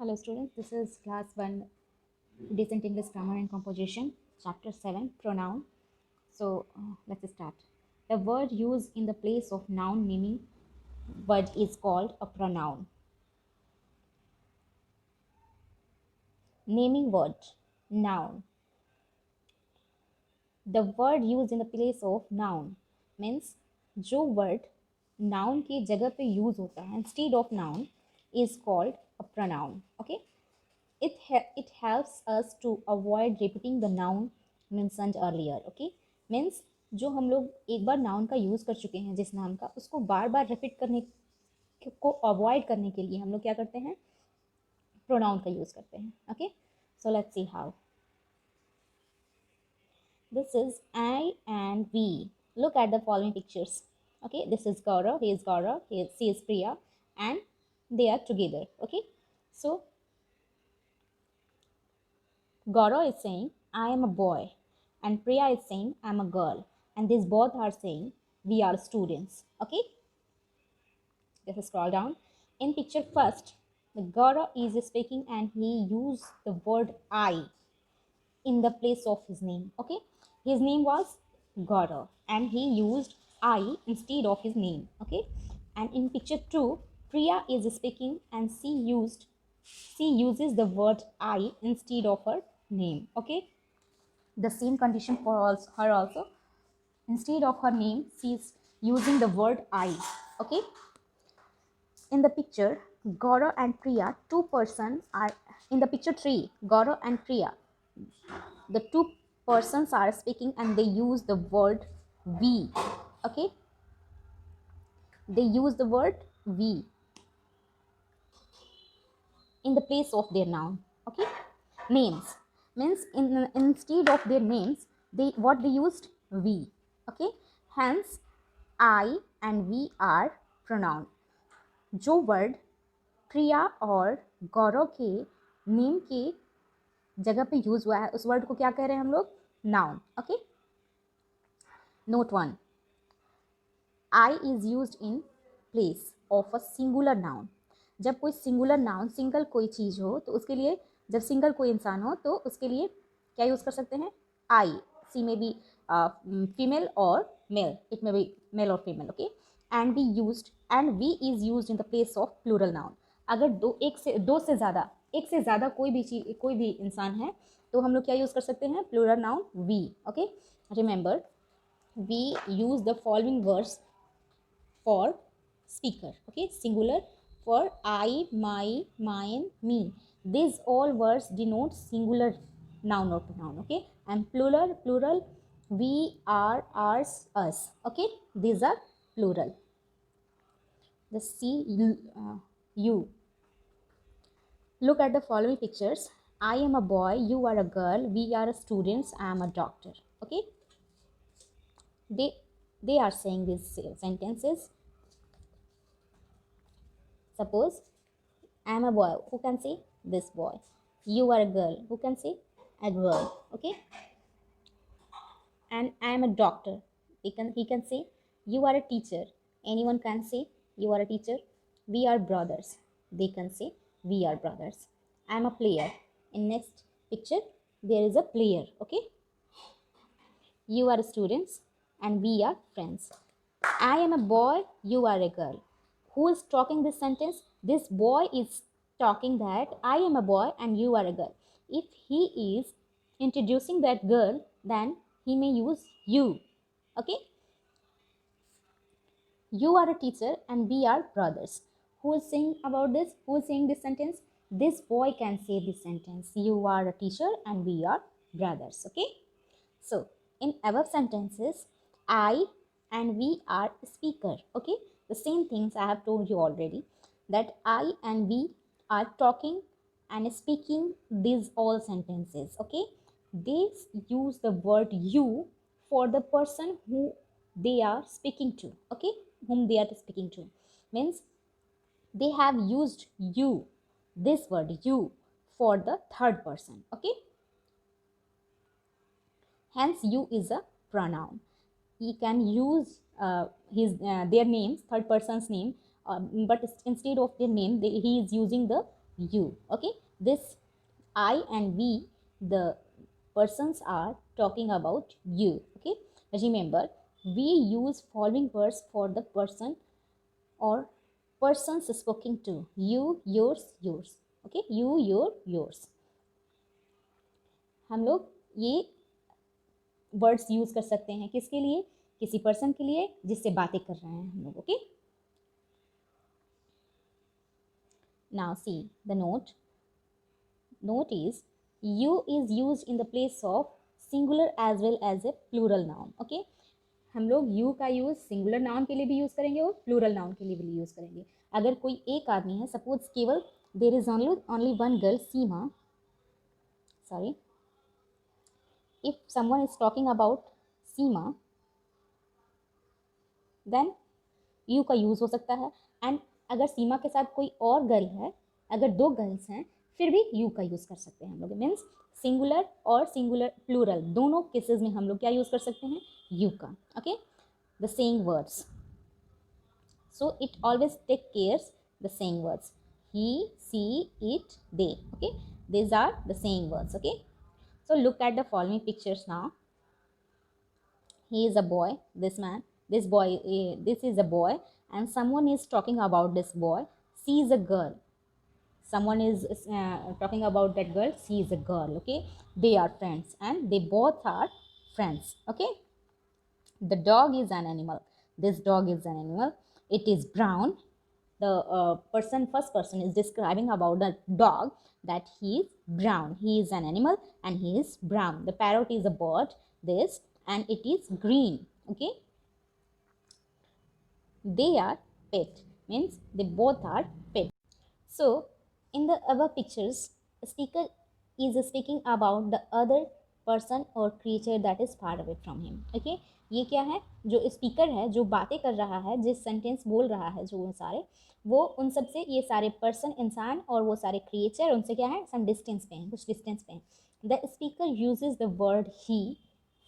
Hello students, this is class 1 Decent English Grammar and Composition, chapter 7 Pronoun. Let's start. The word used in the place of noun naming word is called a pronoun. Naming word, noun. The word used in the place of noun means जो word noun की जगह पे use होता है instead of noun is called a pronoun. Okay. It helps us to avoid repeating the noun mentioned earlier. Okay, means जो हम लोग एक बार नाउन का यूज़ कर चुके हैं जिस नाम का, उसको बार बार रिपीट करने को अवॉइड करने के लिए हम लोग क्या करते हैं, प्रोनाउन का यूज़ करते हैं. Okay, so let's see how. This is I and we. Look at the following pictures. Okay, this is Gaurav, he is Gaurav, she is Priya, and they are together. Okay, so Gaurav is saying, I am a boy, and Priya is saying, I am a girl, and these both are saying, we are students. Okay, just scroll down. In picture first, the Gaurav is speaking and he used the word I in the place of his name. Okay, his name was Gaurav, and he used I instead of his name. Okay, and in picture 2, Priya is speaking and she uses the word I instead of her name. Okay, the same condition for her also. Instead of her name, she is using the word I. Okay, in the picture Gaurav and Priya, two persons are in the picture 3. Gaurav and Priya, the two persons are speaking and they use the word we. Okay, they use the word we in the place of their noun. Okay, names means instead of their names, they used we. Okay, hence I and we are pronoun. जो word प्रिया और गौरव के name के जगह पे use हुआ है उस word को क्या कह रहे हैं हम लोग, noun. Okay, note 1, I is used in place of a singular noun. जब कोई सिंगुलर नाउन, सिंगल कोई चीज़ हो तो उसके लिए, जब सिंगल कोई इंसान हो तो उसके लिए क्या यूज़ कर सकते हैं, आई. सी में बी फीमेल और मेल, इट में बी मेल और female. Okay, and we is used in the place of plural noun. अगर एक से ज़्यादा कोई भी इंसान है तो हम लोग क्या यूज़ कर सकते हैं, plural noun we. Okay, remember we use the following words for speaker. Okay, singular for I, my, mine, me. These all words denote singular noun or pronoun. Okay, and plural we, are, ours, us. Okay, these are plural. The you. Look at the following pictures. I am a boy, you are a girl, we are students, I am a doctor. Okay, they are saying these sentences. Suppose I am a boy, who can say this boy? You are a girl, who can say a girl? Okay, and I am a doctor, he can say you are a teacher. Anyone can say you are a teacher. We are brothers, they can say we are brothers. I am a player. In next picture there is a player. Okay, you are students and we are friends. I am a boy, you are a girl. Who is talking this sentence? This boy is talking that I am a boy and you are a girl. If he is introducing that girl, then he may use you. Okay? You are a teacher and we are brothers. Who is saying about this? Who is saying this sentence? This boy can say this sentence. You are a teacher and we are brothers. Okay? So, in above sentences, I and we are speaker. Okay, the same things I have told you already, that I and we are talking and speaking these all sentences. Okay, they use the word you for the person who they are speaking to. Okay, whom they are speaking to, means they have used you, this word you, for the third person. Okay, hence you is a pronoun. He can use their names, third person's name, but instead of their name he is using the you. Okay, this I and we, the persons are talking about you. Okay, remember, we use following words for the person or persons speaking to. You, yours, yours. Okay, you, your, yours. हम लोग ये words use कर सकते हैं किसके लिए, किसी person के लिए जिससे बातें कर रहे हैं हम लोग. Okay, now see the note is you is used in the place of singular as well as a plural noun. Okay, हम लोग you का यूज सिंगुलर नाउन के लिए भी यूज करेंगे और प्लूरल नाउन के लिए भी यूज करेंगे. अगर कोई एक आदमी है, सपोज केवल there is only one girl Seema, sorry, if someone is talking about Seema, then you का यूज हो सकता है. एंड अगर सीमा के साथ कोई और गर्ल है, अगर दो गर्ल्स हैं, फिर भी यू का यूज कर सकते हैं हम लोग. मीन्स सिंगुलर और सिंगुलर प्लूरल दोनों केसेस में हम लोग क्या यूज कर सकते हैं, यू का. Okay, the saying words, so it always take cares the saying words. he, she, it, they. Okay, these are the saying words. Okay, so look at the following pictures now. He is a boy, this man, this boy, this is a boy, and someone is talking about this boy. She is a girl, someone is talking about that girl. She is a girl. Okay, they are friends and they both are friends. Okay, the dog is an animal, this dog is an animal, it is brown. The first person is describing about the dog, that he is brown, he is an animal and he is brown. The parrot is a bird, this, and it is green. Okay, they are pet, means they both are pet. So in the above pictures, speaker is speaking about the other person or creature that is far away from him. Okay, ये क्या है, जो speaker है, जो बातें कर रहा है, जिस सेंटेंस बोल रहा है, जो सारे, वो उन सब से, ये सारे पर्सन, इंसान, और वो सारे क्रिएचर उनसे क्या है, सम डिस्टेंस पे हैं, कुछ डिस्टेंस पे हैं. The speaker uses the word he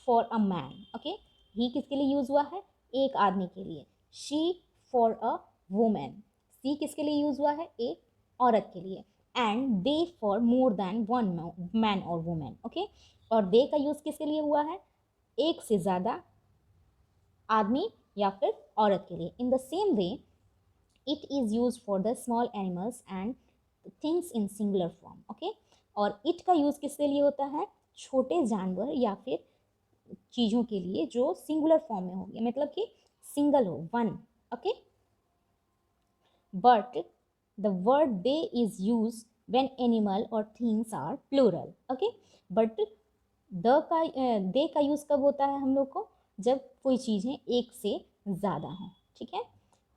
for a man. Okay, he किसके लिए यूज हुआ है, एक आदमी के लिए. She for a women, she किसके लिए यूज हुआ है, एक औरत के लिए. And they for more than one man और वुमेन. ओके, और दे का यूज किसके लिए हुआ है, एक से ज़्यादा आदमी या फिर औरत के लिए. In the same way it is use for the small animals and things in singular form. Okay, और इट का यूज किसके लिए होता है, छोटे जानवर या फिर चीज़ों के लिए जो सिंगुलर फॉर्म में होगी, मतलब कि सिंगल हो, one. Okay, but the word they is used when animal or things are plural. Okay, but they का यूज कब होता है हम लोग को, जब कोई चीज़ें एक से ज़्यादा हों. ठीक है,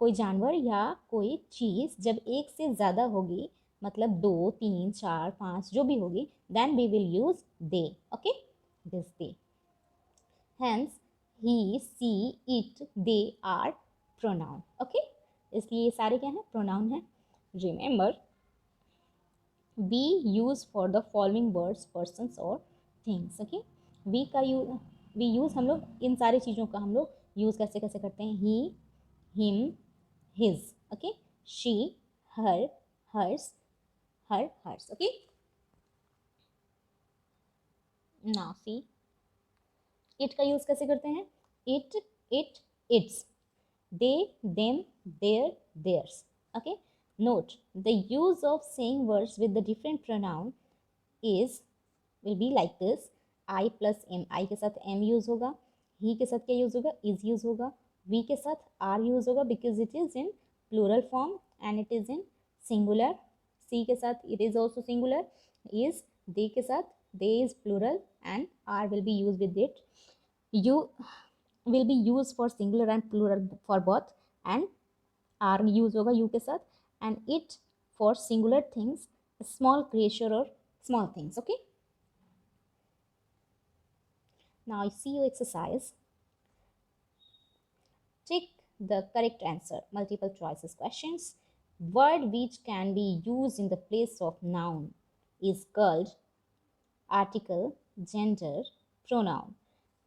कोई जानवर या कोई चीज़ जब एक से ज़्यादा होगी, मतलब 2, 3, 4, 5 जो भी होगी, then we will use they. Okay, this they. Hence he, she, it, they are pronoun. Okay, इसलिए ये सारे क्या हैं, प्रोनाउन हैं. Remember, we use for the following words, persons or things. Okay, we का we use हम लोग इन सारी चीज़ों का हम लोग यूज़ कैसे कैसे करते हैं, he, him, his. Okay, she, her, hers, her, hers. Okay, now see, it का यूज़ कैसे करते हैं, it, its, they, them, their, theirs. Okay, note the use of saying words with the different pronoun will be like this. I plus m, I के साथ m use होगा, he के साथ क्या यूज होगा, is यूज होगा, we के साथ are यूज होगा because it is in plural form and it is in singular. C के साथ it is also singular. is, they के साथ they is plural and are will be used with it. You will be used for singular and plural for both, and are use होगा you के साथ, and it for singular things, small creature or small things. Okay, now I see your exercise. Tick the correct answer, multiple choices questions. Word which can be used in the place of noun is called article, gender, pronoun.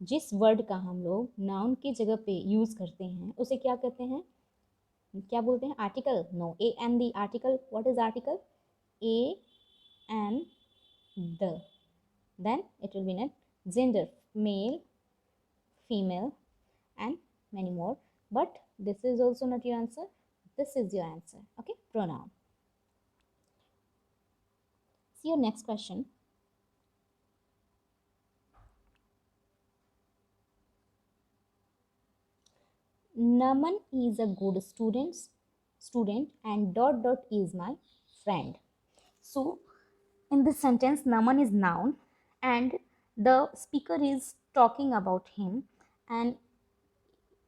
जिस word का हम लोग noun की जगह पे use करते हैं उसे क्या कहते हैं, क्या बोलते हैं, article. No, a an the article. What is article, a and the. Then it will be in a gender, male, female, and many more. But this is also not your answer. This is your answer. Okay, pronoun. See your next question. Naman is a good student and dot dot is my friend. So in this sentence, Naman is noun and the speaker is talking about him, and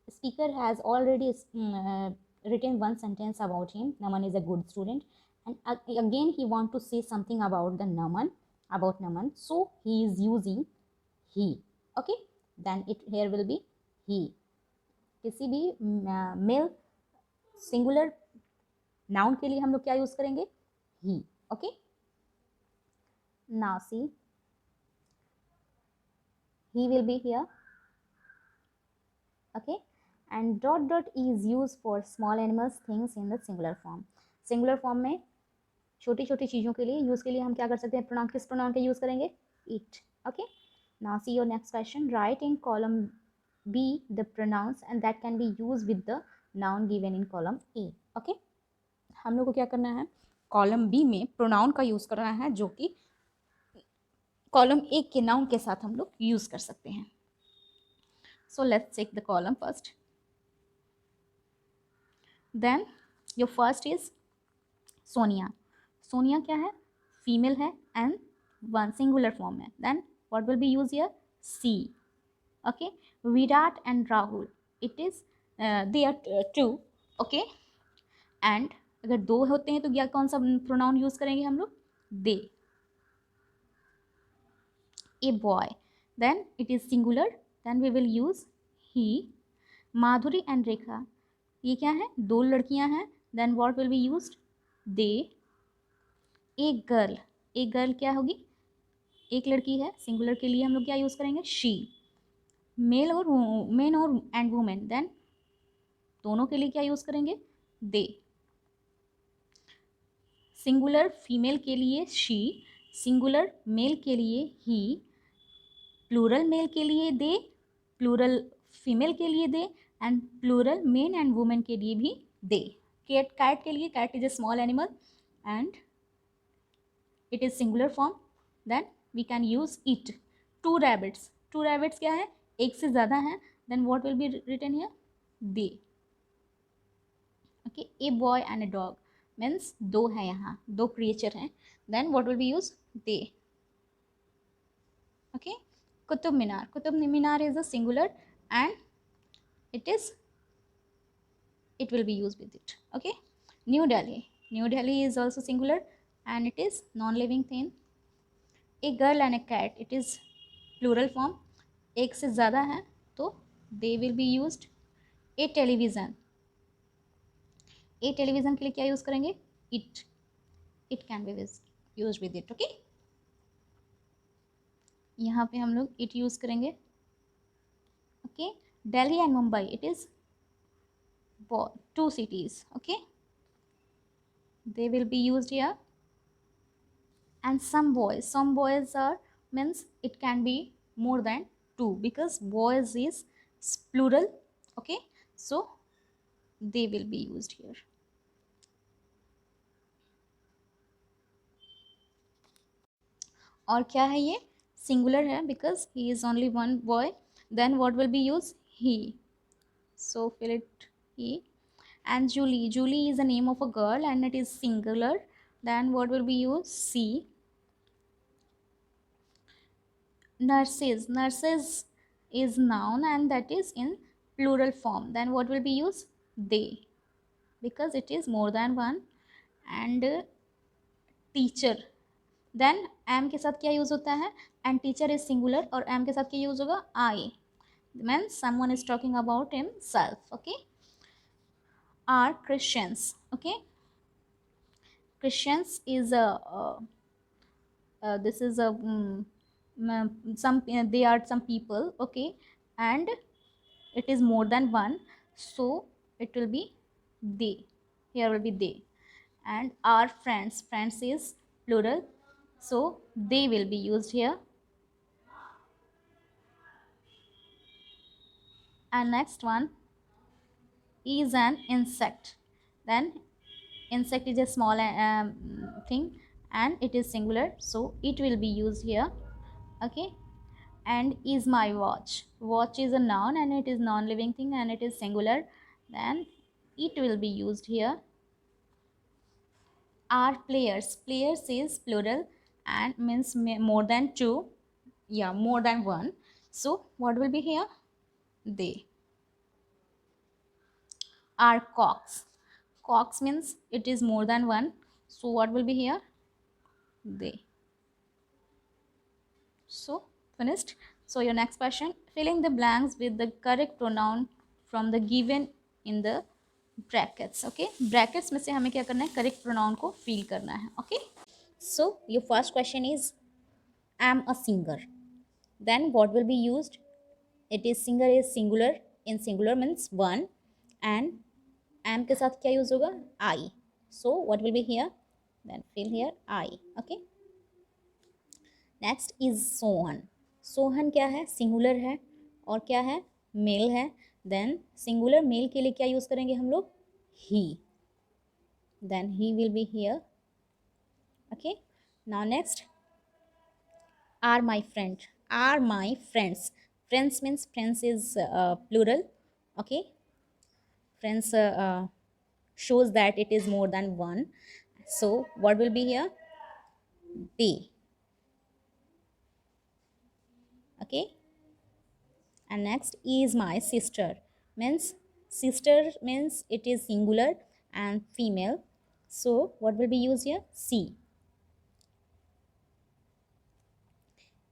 speaker has already written one sentence about him. Naman is a good student, and again he want to say something about the Naman, about Naman, so he is using he. Okay, then it here will be he. किसी भी mail singular noun के लिए हम लोग क्या use करेंगे, he. Okay, now see, he will be here. Okay, and dot dot is used for small animals things in the singular form. Singular form में छोटी छोटी चीज़ों के लिए यूज़ के लिए हम क्या कर सकते हैं, प्रोनाउन, किस प्रोनाउन का यूज़ करेंगे, it. Okay, now see your next question. Right in column be the pronouns and that can be use with the noun given in column A. Okay, हम लोग को क्या करना है, कॉलम बी में प्रोनाउन का यूज़ करना है जो कि कॉलम ए के नाउन के साथ हम लोग यूज़ कर सकते हैं. So let's check the column first. Then your first is Sonia. Sonia क्या है, फीमेल है and one singular form है. Then what will be used here, she. Okay, Virat and Rahul, it is they are two. Okay, and अगर दो होते हैं तो क्या कौन सा प्रोनाउन यूज करेंगे हम लोग, they. A boy, then it is singular, then we will use he. Madhuri and Rekha, ये क्या है, दो लड़कियां हैं, then what will be used, they. एक गर्ल, एक गर्ल क्या होगी, एक लड़की है, सिंगुलर के लिए हम लोग क्या यूज करेंगे, शी. मेल और मेन और एंड वुमेन, देन दोनों के लिए क्या यूज करेंगे, दे. सिंगुलर फीमेल के लिए शी, सिंगुलर मेल के लिए ही, प्लूरल मेल के लिए दे, प्लूरल फीमेल के लिए they, and plural men and women के लिए भी दे. कैट, कैट के लिए, cat is a small animal and it is singular form, then we can use it. Two rabbits, two rabbits क्या है, एक से ज़्यादा है, then what will be written here, they. Okay, a boy and a dog means दो है, यहाँ दो क्रिएचर हैं, then what will be use, they. Okay, Qutub Minar. Qutub Minar is a singular and it will be used with it. Okay, New Delhi. New Delhi is also singular and it is non-living thing. A girl and a cat, it is plural form. एक से ज़्यादा है तो they will be used. A television. A television के लिए क्या use करेंगे, it. It can be used with it. Okay, यहाँ पे हम लोग इट यूज़ करेंगे. Okay, Delhi and Mumbai, it is two cities. Okay, they will be used here. And some boys are means it can be more than two because boys is plural. Okay, so they will be used here. और क्या है ये, singular है because he is only one boy, then what will be use, he. So fill it he. And Julie, Julie is a name of a girl and it is singular, then what will be use, she. Nurses, nurses is noun and that is in plural form, then what will be used, they, because it is more than one. and teacher, then am के साथ क्या use होता है, and teacher is singular और am के साथ क्या use होगा, I, means someone is talking about himself. Okay, are Christians. Okay, Christians is this is a some they are some people. Okay, and it is more than one, so it will be they, here will be they. and our friends, friends is plural, so they will be used here. And next one is an insect. Then insect is a small thing and it is singular, so it will be used here. Okay. And is my watch. Watch is a noun and it is non-living thing and it is singular, then it will be used here. Are players. Players is plural and means more than two. Yeah, more than one. So what will be here? They. Are cocks. Cocks means it is more than one. So what will be here? They. So finished. So your next question, filling the blanks with the correct pronoun from the given in the brackets. Okay, brackets में से हमें क्या करना है, correct pronoun को fill करना है. Okay, so your first question is am a singer. Then what will be used? It is singer is singular. In singular means one, and am के साथ क्या use होगा? I. So what will be here? Then fill here I. Okay. Next is Sohan. Sohan क्या है? Singular है और क्या है? मेल है. देन सिंगुलर मेल के लिए क्या यूज करेंगे हम लोग? He. Then he will be here. Okay. Now next are my friend. Are my friends. Friends means friends is plural. Okay. Friends shows that it is more than one. So what will be here? They. Okay. And next is my sister. Means sister means it is singular and female, so what will be used here? She.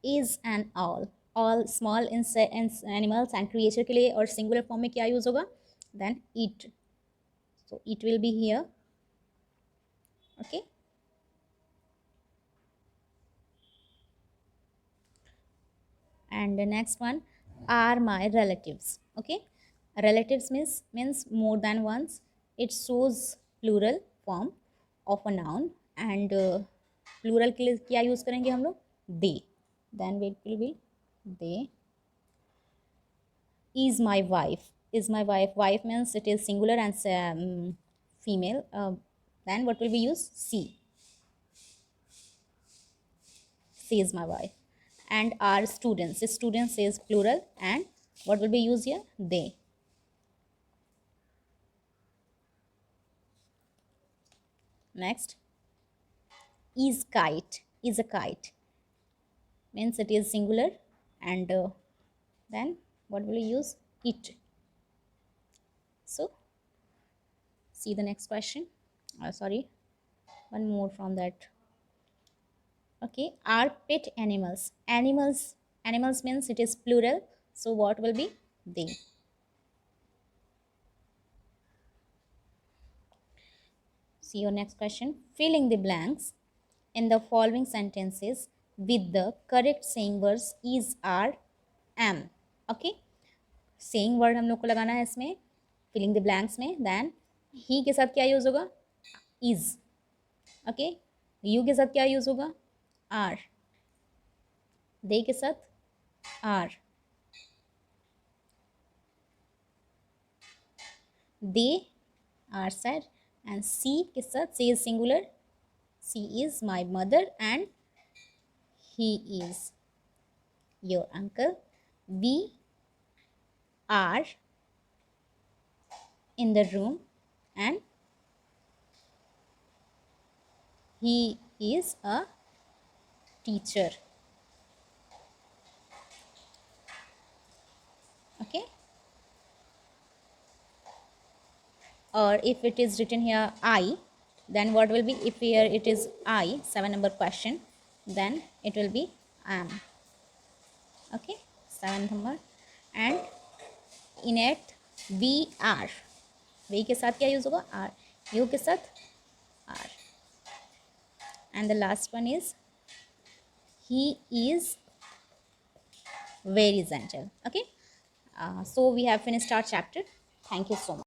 Is an owl. All small animals and creature के लिए और singular form में क्या use होगा? Then it. So it will be here. Okay. And the next one are my relatives. Okay. Relatives means more than once. It shows plural form of a noun and plural के लिए क्या use करेंगे हम लोग? They. Then it will be they. Is my wife. Is my wife. Wife means it is singular and female. Then what will be used? She. She is my wife. And our students. Students is plural and what will be used here? They. Next is kite. Is a kite means it is singular and then what will you use? It. So see the next question. Sorry, one more from that. Okay, are pet animals. Animals means it is plural, so what will be? They. See your next question. Filling the blanks in the following sentences with the correct saying words is, are, am. Okay. Saying word हम लोग को लगाना है इसमें filling the blanks में. Then he के साथ क्या यूज होगा? Is. Okay. You के साथ क्या यूज होगा? Are. They के साथ are. They are said. And she के साथ she is singular. She is my mother and he is your uncle. We are in the room and he is a teacher. Okay. Or if it is written here I, then what will be? If here it is I, 7 number question, then it will be am. Okay, 7 number. And in it we are. We के साथ क्या use होगा? Are. You के साथ are. And the last one is he is very gentle. Okay. So we have finished our chapter. Thank you so much.